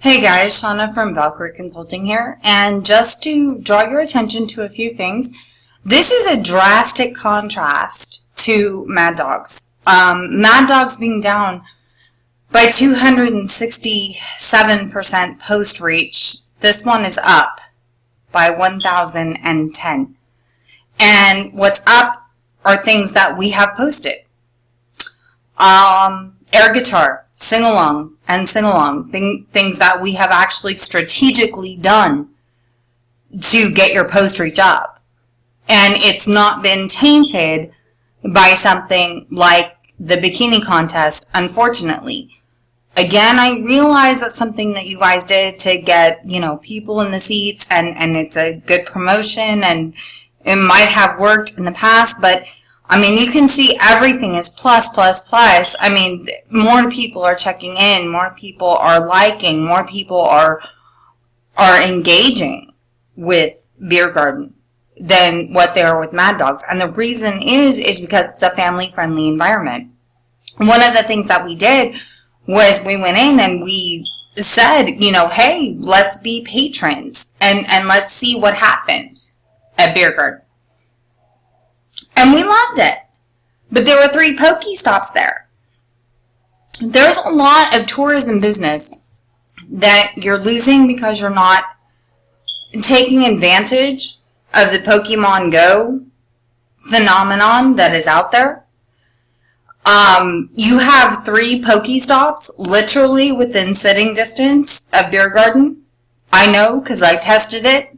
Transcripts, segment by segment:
Hey guys, Shauna from Valkeryie Consulting here, and just to draw your attention to a few things, this is a drastic contrast to Mad Dogs. Mad Dogs being down by 267% post reach. This one is up by 1,010. And what's up are things that we have posted. Air guitar, sing-along, and sing-along, things that we have actually strategically done to get your post reach up. And it's not been tainted by something like the bikini contest, unfortunately. Again, I realize that's something that you guys did to get, people in the seats, and it's a good promotion, and it might have worked in the past, but you can see everything is plus, plus, plus. More people are checking in, more people are liking, more people are engaging with Bier Garten than what they are with Mad Dogs. And the reason is because it's a family-friendly environment. One of the things that we did was we went in and we said, hey, let's be patrons and let's see what happens at Bier Garten. And we loved it. But there were 3 Pokestops there. There's a lot of tourism business that you're losing because you're not taking advantage of the Pokemon Go phenomenon that is out there. You have 3 Pokestops literally within sitting distance of Bier Garten. I know because I tested it.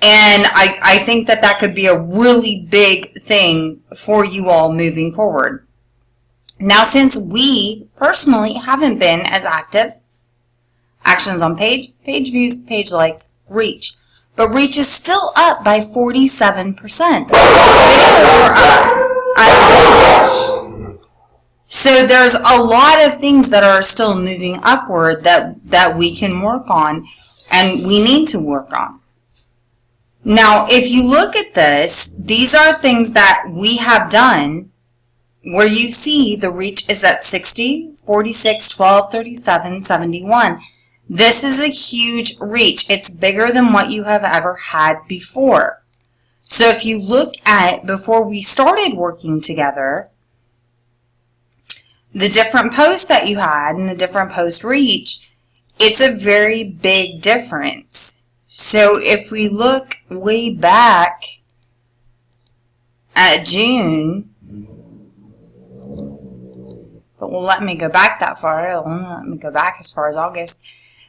And I think that could be a really big thing for you all moving forward. Now, since we personally haven't been as active, actions on page views, page likes, reach. But reach is still up by 47%. Videos are up as well. So there's a lot of things that are still moving upward that we can work on and we need to work on. Now, if you look at this, these are things that we have done where you see the reach is at 60, 46, 12, 37, 71. This is a huge reach. It's bigger than what you have ever had before. So if you look at before we started working together, the different posts that you had and the different post reach, it's a very big difference. So if we look way back at June, but won't let me go back that far. It'll only let me go back as far as August.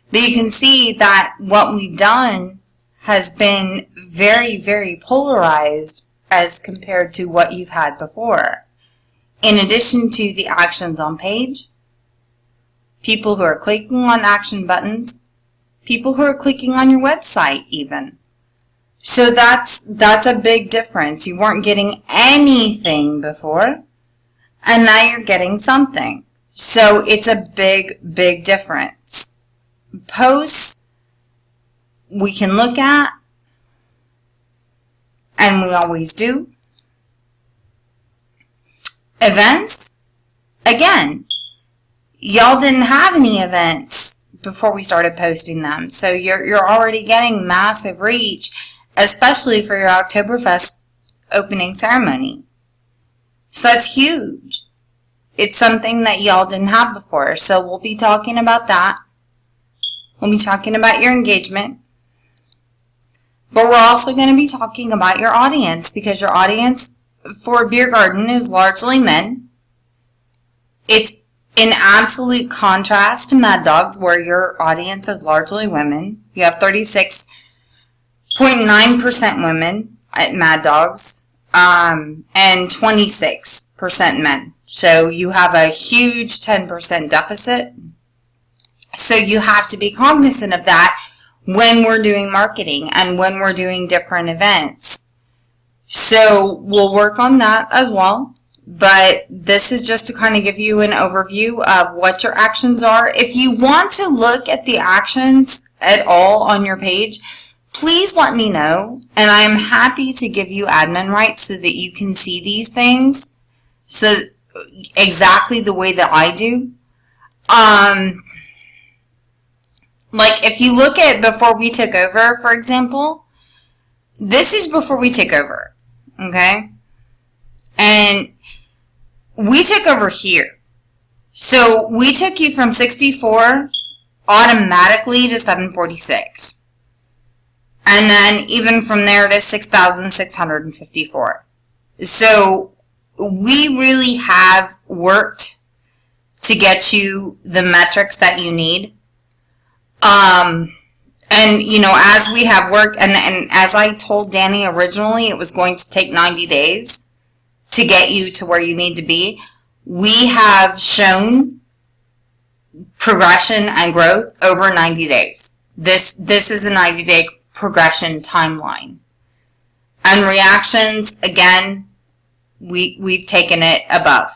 But you can see that what we've done has been very, very polarized as compared to what you've had before. In addition to the actions on page, people who are clicking on action buttons, people who are clicking on your website even. So that's a big difference. You weren't getting anything before, and now you're getting something. So it's a big, big difference. Posts, we can look at, and we always do. Events, again, y'all didn't have any events before we started posting them. So you're already getting massive reach, especially for your Oktoberfest opening ceremony. So that's huge. It's something that y'all didn't have before. So we'll be talking about that. We'll be talking about your engagement. But we're also going to be talking about your audience, because your audience for Bier Garten is largely men. It's in absolute contrast to Mad Dogs, where your audience is largely women. You have 36.9% women at Mad Dogs, and 26% men. So you have a huge 10% deficit. So you have to be cognizant of that when we're doing marketing and when we're doing different events. So we'll work on that as well. But this is just to kind of give you an overview of what your actions are. If you want to look at the actions at all on your page, please let me know. And I'm happy to give you admin rights so that you can see these things exactly the way that I do. Like, if you look at before we took over, for example, this is before we took over, okay? And we took over here. So we took you from 64 automatically to 746. And then even from there to 6,654. So we really have worked to get you the metrics that you need. And, you know, as we have worked, and as I told Danny originally, it was going to take 90 days to get you to where you need to be. We have shown progression and growth over 90 days. This is a 90-day progression timeline. And reactions, again, we've taken it above.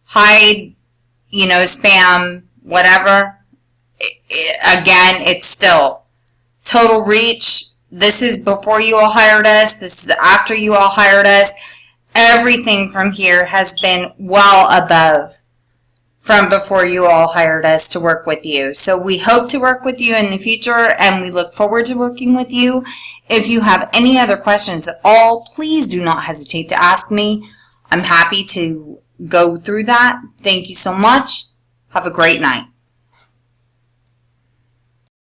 Hide, you know, spam, whatever. Again, it's still total reach. This is before you all hired us. This is after you all hired us. Everything from here has been well above from before you all hired us to work with you. So we hope to work with you in the future, and we look forward to working with you. If you have any other questions at all, please do not hesitate to ask me. I'm happy to go through that. Thank you so much. Have a great night.